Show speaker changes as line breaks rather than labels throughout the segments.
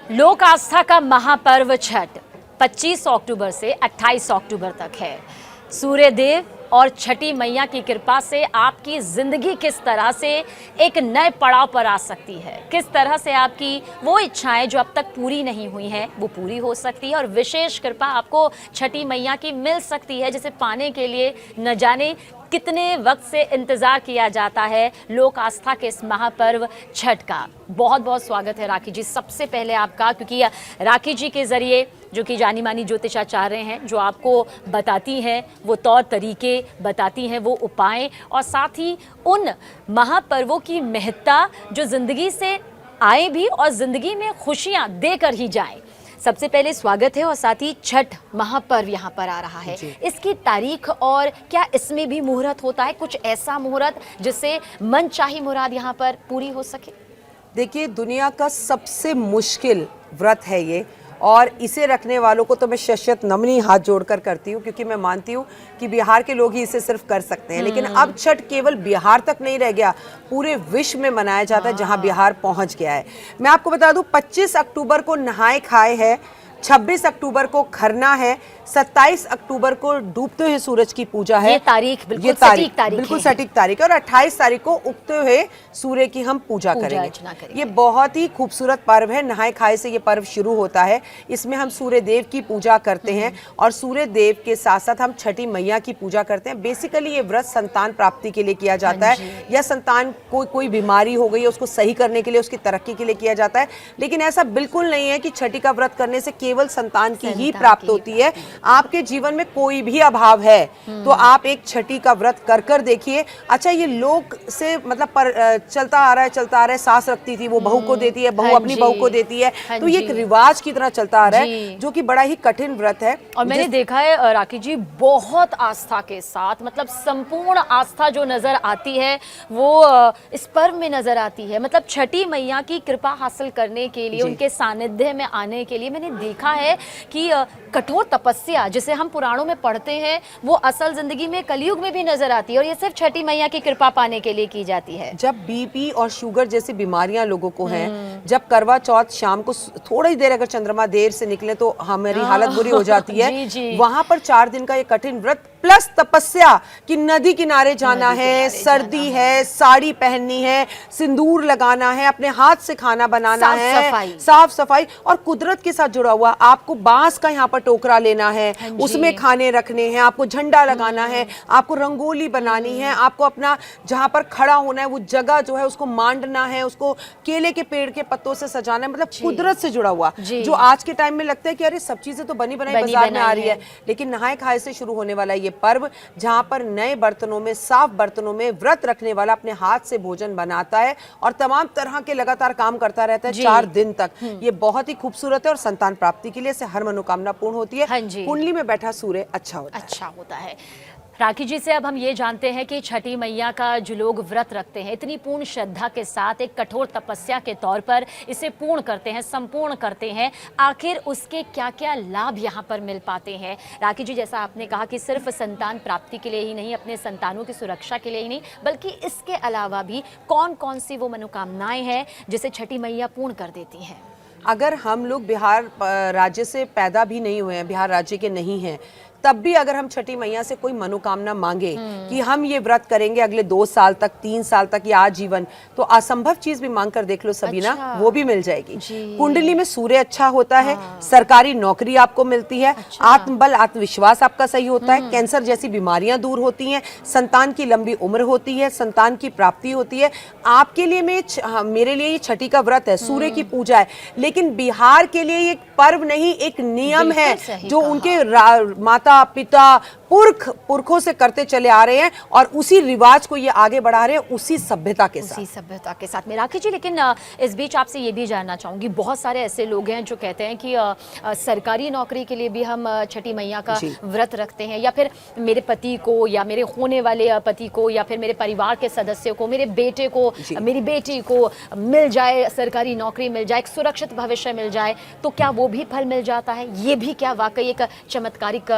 लोक आस्था का महापर्व छठ 25 अक्टूबर से 28 अक्टूबर तक है। सूर्य देव और छठी मैया की कृपा से आपकी जिंदगी किस तरह से एक नए पड़ाव पर आ सकती है, किस तरह से आपकी वो इच्छाएं जो अब तक पूरी नहीं हुई हैं वो पूरी हो सकती है और विशेष कृपा आपको छठी मैया की मिल सकती है, जिसे पाने के लिए न जाने कितने वक्त से इंतजार किया जाता है। लोक आस्था के इस महापर्व छठ का बहुत बहुत स्वागत है राखी जी, सबसे पहले आपका, क्योंकि राखी जी के जरिए जो कि जानी मानी ज्योतिषाचार्य हैं, जो आपको बताती हैं वो तौर तरीके, बताती हैं वो उपाय और साथ ही उन महापर्वों की महत्ता जो जिंदगी से आए भी और जिंदगी में खुशियां देकर ही जाएं। सबसे पहले स्वागत है और साथ ही छठ महापर्व यहाँ पर आ रहा है, इसकी तारीख और क्या इसमें भी मुहूर्त होता है, कुछ ऐसा मुहूर्त जिससे मनचाही मुराद यहाँ पर पूरी हो सके?
देखिए, दुनिया का सबसे मुश्किल व्रत है ये, और इसे रखने वालों को तो मैं शत नमनी हाथ जोड़कर करती हूँ, क्योंकि मैं मानती हूँ कि बिहार के लोग ही इसे सिर्फ कर सकते हैं। लेकिन अब छठ केवल बिहार तक नहीं रह गया, पूरे विश्व में मनाया जाता है, जहाँ बिहार पहुँच गया है। मैं आपको बता दूँ, 25 अक्टूबर को नहाए खाए है, 26 अक्टूबर को खरना है, 27 अक्टूबर को डूबते हुए सूरज की पूजा है।
ये तारीख बिल्कुल सटीक तारीख
बिल्कुल सटीक तारीख है, और 28 तारीख को उगते हुए सूर्य की हम पूजा करेंगे। ये बहुत ही खूबसूरत पर्व है। नहाए खाए से ये पर्व शुरू होता है। इसमें हम सूर्य देव की पूजा करते हैं और सूर्य देव के साथ साथ हम छठी मैया की पूजा करते हैं। बेसिकली ये व्रत संतान प्राप्ति के लिए किया जाता है, या संतान को कोई बीमारी हो गई है उसको सही करने के लिए, उसकी तरक्की के लिए किया जाता है। लेकिन ऐसा बिल्कुल नहीं है कि छठी का व्रत करने से केवल संतान की ही प्राप्त होती है। आपके जीवन में कोई भी अभाव है तो आप एक छठी का व्रत कर कर देखिए। अच्छा, ये लोग से मतलब चलता आ रहा है, सास रखती थी वो बहू को देती है, बहू अपनी बहू को देती है, तो ये एक रिवाज की तरह चलता आ रहा है, जो कि बड़ा ही कठिन व्रत है।
और मैंने देखा है राखी जी, बहुत आस्था के साथ, मतलब संपूर्ण आस्था जो नजर आती है वो इस पर्व में नजर आती है। मतलब छठी मैया की कृपा हासिल करने के लिए, उनके सानिध्य में आने के लिए मैंने देखा है कि कठोर तपस्या जिसे हम पुराणों में पढ़ते हैं वो असल जिंदगी में कलयुग में भी नजर आती है, और ये सिर्फ छठी मैया की कृपा पाने के लिए की जाती है।
जब बीपी और शुगर जैसी बीमारियां लोगों को हैं, जब करवा चौथ शाम को थोड़ी देर अगर चंद्रमा देर से निकले तो हमारी हालत बुरी हो जाती है, वहां पर 4 दिन का ये कठिन व्रत प्लस तपस्या कि नदी किनारे जाना है, सर्दी है, साड़ी पहननी है, सिंदूर लगाना है, अपने हाथ से खाना बनाना है, साफ सफाई और कुदरत के साथ जुड़ा हुआ। आपको बांस का यहाँ पर टोकरा लेना है, उसमें खाने रखने हैं, आपको झंडा लगाना है, आपको रंगोली बनानी है, आपको अपना जहाँ पर खड़ा होना है वो जगह जो है उसको मांडना है, उसको केले के पेड़ के पत्तों से सजाना है। मतलब कुदरत से जुड़ा हुआ, जो आज के टाइम में लगता है कि अरे सब चीजें तो बनी बनाई बाजार में आ रही है, लेकिन नहाए खाए से शुरू होने वाला ये पर्व, जहां पर नए बर्तनों में, साफ बर्तनों में व्रत रखने वाला अपने हाथ से भोजन बनाता है और तमाम तरह के लगातार काम करता रहता है 4 दिन तक। ये बहुत ही खूबसूरत है और संतान प्राप्ति के लिए से हर मनोकामना पूर्ण होती है। कुंडली में बैठा सूर्य अच्छा होता है।
राखी जी से अब हम ये जानते हैं कि छठी मैया का जो लोग व्रत रखते हैं इतनी पूर्ण श्रद्धा के साथ, एक कठोर तपस्या के तौर पर इसे पूर्ण करते हैं, संपूर्ण करते हैं, आखिर उसके क्या क्या लाभ यहाँ पर मिल पाते हैं? राखी जी, जैसा आपने कहा कि सिर्फ संतान प्राप्ति के लिए ही नहीं, अपने संतानों की सुरक्षा के लिए ही नहीं, बल्कि इसके अलावा भी कौन कौन सी वो मनोकामनाएं हैं जिसे छठी मैया पूर्ण कर देती हैं?
अगर हम लोग बिहार राज्य से पैदा भी नहीं हुए हैं, बिहार राज्य के नहीं हैं, तब भी अगर हम छठी मैया से कोई मनोकामना मांगे कि हम ये व्रत करेंगे अगले 2 साल तक, 3 साल तक या आजीवन, तो असंभव चीज भी मांग कर देख लो सबीना, वो भी मिल जाएगी। कुंडली में सूर्य अच्छा होता है, सरकारी नौकरी आपको मिलती है, आत्मबल आत्मविश्वास आपका सही होता है, कैंसर जैसी बीमारियां दूर होती हैं, संतान की लंबी उम्र होती है, संतान की प्राप्ति होती है। आपके लिए मेरे लिए ये छठी का व्रत है, सूर्य की पूजा है, लेकिन बिहार के लिए एक पर्व नहीं, एक नियम है जो उनके माता पिता पुरखों से करते चले आ रहे हैं, और उसी रिवाज को ये आगे बढ़ा रहे हैं, उसी सभ्यता के साथ में।
राखी जी, लेकिन इस बीच आपसे ये भी जानना चाहूंगी, बहुत सारे ऐसे लोग हैं जो कहते हैं कि सरकारी नौकरी के लिए भी हम छठी मैया का व्रत रखते हैं, या फिर मेरे पति को या मेरे होने वाले पति को या फिर मेरे परिवार के सदस्यों को, मेरे बेटे को, मेरी बेटी को मिल जाए सरकारी नौकरी, मिल जाए, एक सुरक्षित भविष्य मिल जाए, तो क्या वो भी फल मिल जाता है? ये भी क्या वाकई एक चमत्कारिक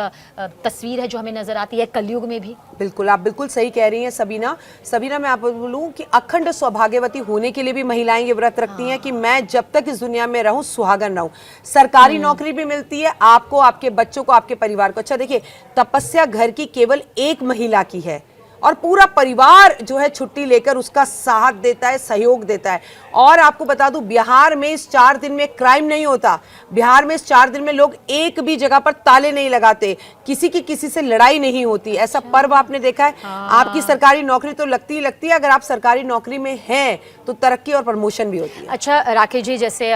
तस्वीर है जो हमें नजर आती है कलयुग में भी।
बिल्कुल, आप बिल्कुल सही कह रही हैं सबीना। सबीना, मैं आपको बोलूं कि अखंड सौभाग्यवती होने के लिए भी महिलाएं ये व्रत रखती हैं कि मैं जब तक इस दुनिया में रहूं सुहागन रहूं। सरकारी नौकरी भी मिलती है आपको, आपके बच्चों को, आपके परिवार को। अच्छा देखिए, तपस्या घर की केवल एक महिला की है और पूरा परिवार जो है छुट्टी लेकर उसका साथ देता है, सहयोग देता है। और आपको बता दूं, बिहार में इस 4 दिन में क्राइम नहीं होता। बिहार में इस 4 दिन में लोग एक भी जगह पर ताले नहीं लगाते, किसी की किसी से लड़ाई नहीं होती। ऐसा पर्व आपने देखा है? आपकी सरकारी नौकरी तो लगती ही लगती है। अगर आप सरकारी नौकरी में हैं तो तरक्की और प्रमोशन भी होती है।
अच्छा राकेश जी, जैसे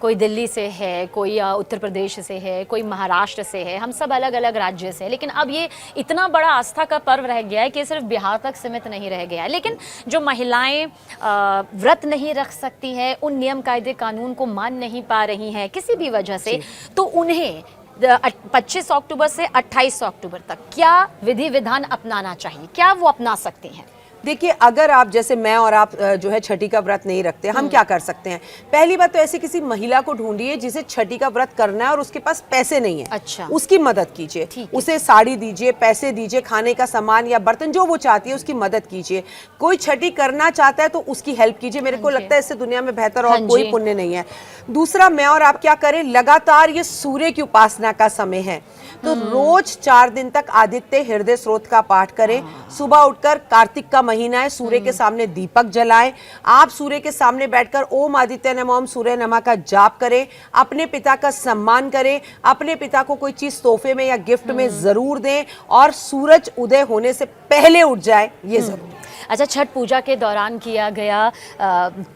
कोई दिल्ली से है, कोई उत्तर प्रदेश से है, कोई महाराष्ट्र से है, हम सब अलग अलग राज्य से हैं, लेकिन अब ये इतना बड़ा आस्था का पर्व रह गया है कि सिर्फ बिहार तक सीमित नहीं रह गया है। लेकिन जो महिलाएं व्रत नहीं रख सकती हैं, उन नियम कायदे कानून को मान नहीं पा रही हैं किसी भी वजह से, तो उन्हें 25 अक्टूबर से 28 अक्टूबर तक क्या विधि विधान अपनाना चाहिए, क्या वो अपना सकती हैं?
देखिए, अगर आप जैसे मैं और आप जो है छठी का व्रत नहीं रखते, हम क्या कर सकते हैं? पहली बात तो ऐसी किसी महिला को ढूंढिए जिसे छठी का व्रत करना है और उसके पास पैसे नहीं है।
अच्छा।
उसकी मदद कीजिए, उसे साड़ी दीजिए, पैसे दीजिए, खाने का सामान या बर्तन जो वो चाहती है उसकी मदद कीजिए। कोई छठी करना चाहता है तो उसकी हेल्प कीजिए। मेरे को लगता है इससे दुनिया में बेहतर और कोई पुण्य नहीं है। दूसरा, मैं और आप क्या करें, लगातार ये सूर्य की उपासना का समय है तो रोज 4 दिन तक आदित्य हृदय स्रोत का पाठ करें। सुबह उठकर, कार्तिक का महीना है, सूर्य के सामने दीपक जलाएं। आप सूर्य के सामने बैठकर ओम आदित्य नमः ओम सूर्य नमः का जाप करें। अपने पिता का सम्मान करें। अपने पिता को कोई चीज तोहफे में या गिफ्ट में जरूर दें और सूरज उदय होने से पहले उठ जाए, ये जरूर।
अच्छा, छठ पूजा के दौरान किया गया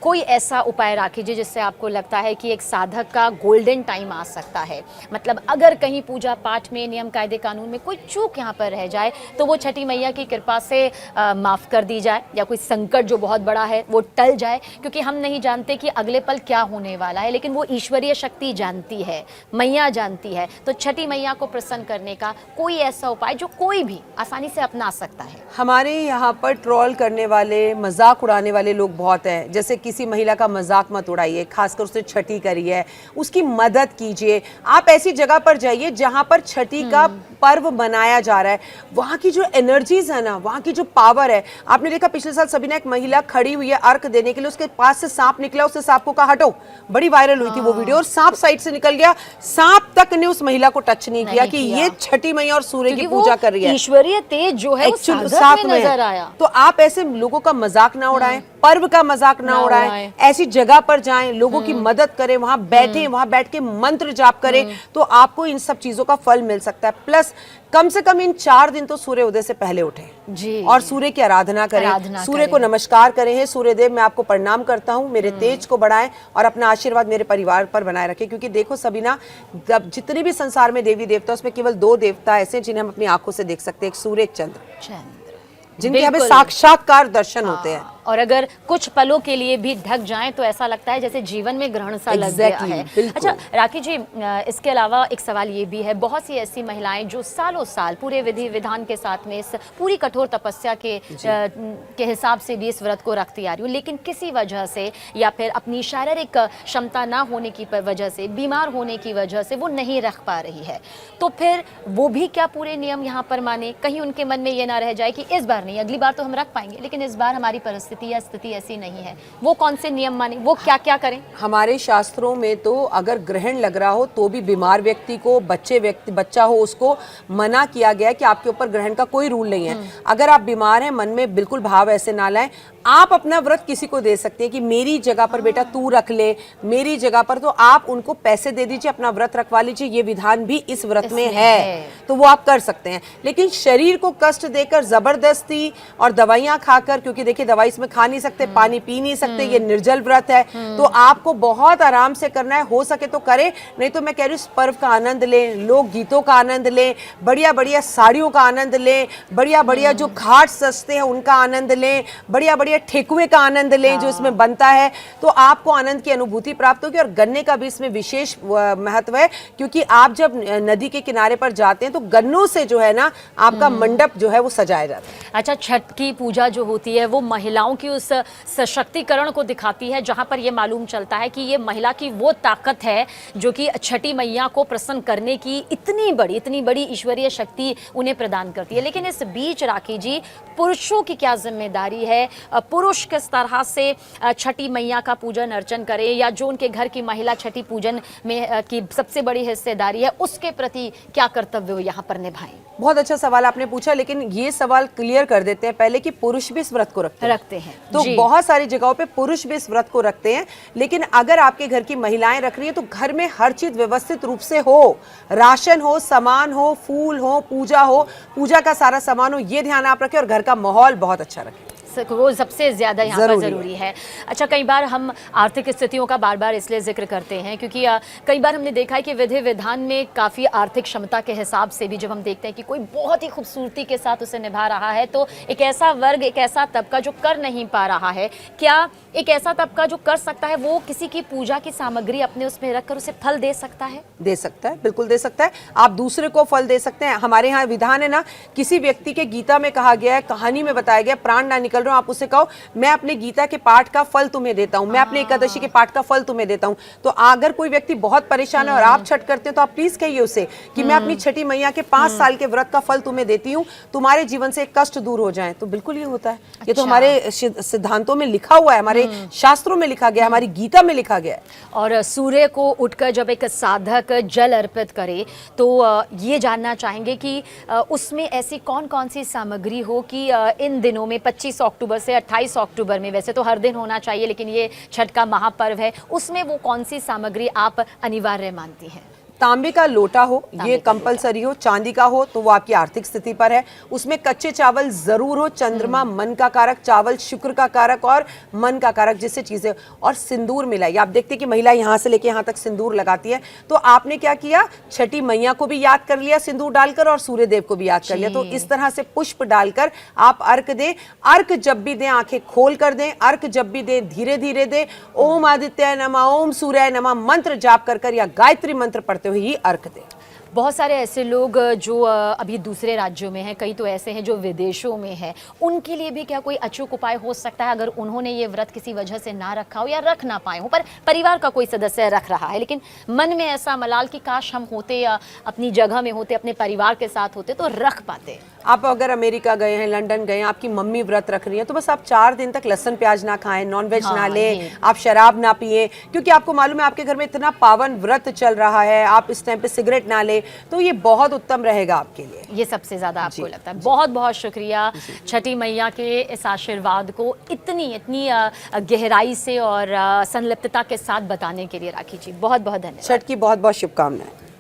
कोई ऐसा उपाय राखिए जिससे आपको लगता है कि एक साधक का गोल्डन टाइम आ सकता है? मतलब अगर कहीं पूजा पाठ में, नियम कायदे कानून में कोई चूक यहाँ पर रह जाए तो वो छठी मैया की कृपा से माफ़ कर दी जाए, या कोई संकट जो बहुत बड़ा है वो टल जाए, क्योंकि हम नहीं जानते कि अगले पल क्या होने वाला है, लेकिन वो ईश्वरीय शक्ति जानती है, मैया जानती है। तो छठी मैया को प्रसन्न करने का कोई ऐसा उपाय जो कोई भी आसानी से अपना सकता है?
हमारे यहाँ पर ट्रोल करने वाले, मजाक उड़ाने वाले लोग बहुत हैं। जैसे किसी महिला का मजाक मत उड़ाइए, खासकर उसने छठी करी है, उसकी मदद कीजिए। आप ऐसी जगह पर जाइए जहाँ पर छठी का पर्व मनाया जा रहा है, वहाँ की जो एनर्जीज है ना, वहाँ की जो पावर है। आपने देखा पिछले साल सबीना, एक महिला खड़ी हुई है अर्घ देने के लिए, उसके पास से सांप निकला, उसने सांप को कहा हटो, बड़ी वायरल हुई थी वो वीडियो, और सांप साइड से निकल गया, सांप तक ने उस महिला को टच नहीं किया कि ये छठी मैया और सूर्य की पूजा कर रही है।
ईश्वरीय तेज जो है
साथ में नजर आया। तो आप ऐसे लोगों का मजाक ना उड़ाएं, पर्व का मजाक ना उड़ाएं। ऐसी जगह पर जाएं, लोगों की मदद करें, वहां बैठें, वहां बैठ के मंत्र जाप करें, तो आपको इन सब चीजों का फल मिल सकता है। प्लस कम से कम इन 4 दिन तो सूर्य उदय से पहले उठें
जी,
और सूर्य की आराधना करें, सूर्य को नमस्कार करें। हे सूर्यदेव, मैं आपको प्रणाम करता हूं, मेरे तेज को बढ़ाएं और अपना आशीर्वाद मेरे परिवार पर बनाए रखें। क्योंकि देखो सबीना, जब जितने भी संसार में देवी देवता, उसमें केवल 2 देवता ऐसे हैं जिन्हें हम अपनी आंखों से देख सकते हैं, एक सूर्य, एक चंद्र, जिनके हमें साक्षात्कार दर्शन होते हैं।
और अगर कुछ पलों के लिए भी ढक जाएं तो ऐसा लगता है जैसे जीवन में ग्रहण सा लग गया है। अच्छा राकेश जी, इसके अलावा एक सवाल ये भी है, बहुत सी ऐसी महिलाएं जो सालों साल पूरे विधि विधान के साथ में इस पूरी कठोर तपस्या के हिसाब से भी इस व्रत को रखती आ रही हूँ, लेकिन किसी वजह से या फिर अपनी शारीरिक क्षमता ना होने की वजह से, बीमार होने की वजह से वो नहीं रख पा रही है, तो फिर वो भी क्या पूरे नियम यहाँ पर माने? कहीं उनके मन में ये ना रह जाए कि इस बार नहीं, अगली बार तो हम रख पाएंगे, लेकिन इस बार हमारी परिस्थिति या स्थिति ऐसी नहीं है। वो कौन से नियम माने, वो क्या क्या करें?
हमारे शास्त्रों में तो अगर ग्रहण लग रहा हो तो भी बीमार व्यक्ति को, बच्चा हो, उसको मना किया गया है कि आपके ऊपर ग्रहण का कोई रूल नहीं है। अगर आप बीमार हैं, मन में बिल्कुल भाव ऐसे ना लाएं। आप अपना व्रत किसी को दे सकते हैं कि मेरी जगह पर बेटा तू रख ले, मेरी जगह पर, तो आप उनको पैसे दे दीजिए, अपना व्रत रखवा लीजिए। ये विधान भी इस व्रत में है, तो वो आप कर सकते हैं। लेकिन शरीर को कष्ट देकर जबरदस्ती और दवाइयां खाकर, क्योंकि देखिए दवाई इसमें खा नहीं सकते, पानी पी नहीं सकते, ये निर्जल व्रत है, तो आपको बहुत आराम से करना है। हो सके तो करें, नहीं तो मैं कह रही हूँ इस पर्व का आनंद लें, लोक गीतों का आनंद लें, बढ़िया बढ़िया साड़ियों का आनंद लें, बढ़िया बढ़िया जो घाट सस्ते हैं उनका आनंद लें, बढ़िया बढ़िया ठेकुए का आनंद लें जो इसमें बनता है, तो आपको आनंद की अनुभूति प्राप्त होगी। और गन्ने का भी इसमें विशेष महत्व है, क्योंकि आप जब नदी के किनारे पर जाते हैं तो गन्नों से जो है ना आपका मंडप जो है वो सजाया जाता है।
अच्छा, छठ की पूजा जो होती है वो महिलाओं महिलाओं की उस सशक्तिकरण को दिखाती है, जहां पर यह मालूम चलता है कि ये महिला की वो ताकत है जो कि छठी मैया को प्रसन्न करने की इतनी बड़ी ईश्वरीय शक्ति उन्हें प्रदान करती है। लेकिन इस बीच राखी जी, पुरुषों की क्या जिम्मेदारी है? पुरुष किस तरह से छठी मैया का पूजन अर्चन करें, या जो उनके घर की महिला छठी पूजन में की सबसे बड़ी हिस्सेदारी है, उसके प्रति क्या कर्तव्य वो यहाँ पर निभाएं?
बहुत अच्छा सवाल आपने पूछा, लेकिन ये सवाल क्लियर कर देते हैं पहले कि पुरुष भी इस व्रत को रखते हैं। तो बहुत सारी जगहों पे पुरुष भी इस व्रत को रखते हैं, लेकिन अगर आपके घर की महिलाएं रख रही है तो घर में हर चीज व्यवस्थित रूप से हो, राशन हो, सामान हो, फूल हो, पूजा का सारा सामान हो, ये ध्यान आप रखें और घर का माहौल बहुत अच्छा रखें।
वो सबसे ज्यादा यहाँ पर जरूरी है। अच्छा, कई बार हम आर्थिक स्थितियों का बार इसलिए जिक्र करते हैं क्योंकि कई बार हमने देखा है कि विधि विधान में काफ़ी आर्थिक क्षमता के हिसाब से भी जब हम देखते हैं कि कोई बहुत ही खूबसूरती के साथ उसे निभा रहा है, तो एक ऐसा वर्ग, एक ऐसा तबका जो कर नहीं पा रहा है, क्या एक ऐसा तबका जो कर सकता है वो किसी की पूजा की सामग्री अपने उसमें रखकर उसे फल दे सकता है?
दे सकता है, बिल्कुल दे सकता है। आप दूसरे को फल दे सकते हैं। हमारे यहाँ विधान है ना, किसी व्यक्ति के गीता में कहा गया है, कहानी में बताया गया, प्राण ना निकल रहा, आप उसे कहो मैं अपने गीता के पाठ का फल तुम्हें देता हूं, मैं अपने एकादशी के पाठ का फल तुम्हें देता हूं। तो अगर कोई व्यक्ति बहुत परेशान है और आप छठ करते हैं तो आप प्लीज कहिए उसे कि मैं अपनी छठी मैया के 5 साल के व्रत का फल तुम्हें देती हूं, तुम्हारे जीवन से कष्ट दूर हो जाए। तो बिल्कुल ये होता है। ये तो हमारे सिद्धांतों में लिखा हुआ है, हमारे शास्त्रों में लिखा गया है, हमारी गीता में लिखा गया है।
और सूर्य को उठकर जब एक साधक जल अर्पित करे तो ये जानना चाहेंगे कि उसमें ऐसी कौन कौन सी सामग्री हो कि इन दिनों में 25 अक्टूबर से 28 अक्टूबर में, वैसे तो हर दिन होना चाहिए लेकिन ये छठ का महापर्व है, उसमें वो कौन सी सामग्री आप अनिवार्य मानती हैं?
तांबे का लोटा हो, ये कंपलसरी हो। चांदी का हो तो वो आपकी आर्थिक स्थिति पर है। उसमें कच्चे चावल जरूर हो। चंद्रमा मन का कारक, चावल शुक्र का कारक और मन का कारक, जिससे चीजें, और सिंदूर मिलाई। आप देखते हैं कि महिला यहाँ से लेके यहाँ तक सिंदूर लगाती है। तो आपने क्या किया, छठी मैया को भी याद कर लिया सिंदूर डालकर और सूर्य देव को भी याद कर लिया। तो इस तरह से पुष्प डालकर आप अर्क दें। अर्क जब भी दें आंखें खोल कर दें, अर्क जब भी दें धीरे धीरे दें। ओम आदित्याय नमः, ओम सूर्याय नमः मंत्र जाप कर या गायत्री मंत्र पढ़ते ही अर्घ दें।
बहुत सारे ऐसे लोग जो अभी दूसरे राज्यों में हैं, कई तो ऐसे हैं जो विदेशों में हैं, उनके लिए भी क्या कोई अचूक उपाय हो सकता है अगर उन्होंने ये व्रत किसी वजह से ना रखा हो या रख ना पाए हो, पर परिवार का कोई सदस्य रख रहा है, लेकिन मन में ऐसा मलाल कि काश हम होते या अपनी जगह में होते, अपने परिवार के साथ होते तो रख पाते?
आप अगर अमेरिका गए हैं, लंदन गए हैं, आपकी मम्मी व्रत रख रही है, तो बस आप 4 दिन तक लहसुन प्याज ना खाएं, नॉनवेज ना लें, आप शराब ना पिए, क्योंकि आपको मालूम है आपके घर में इतना पावन व्रत चल रहा है, आप इस टाइम पे सिगरेट ना लें, तो ये बहुत उत्तम रहेगा आपके लिए।
ये सबसे ज्यादा आपको लगता है। बहुत बहुत शुक्रिया छठी मैया के इस आशीर्वाद को इतनी गहराई से और संलिप्तता के साथ बताने के लिए राखी जी। बहुत बहुत धन्यवाद।
छठ की बहुत बहुत शुभकामनाएं।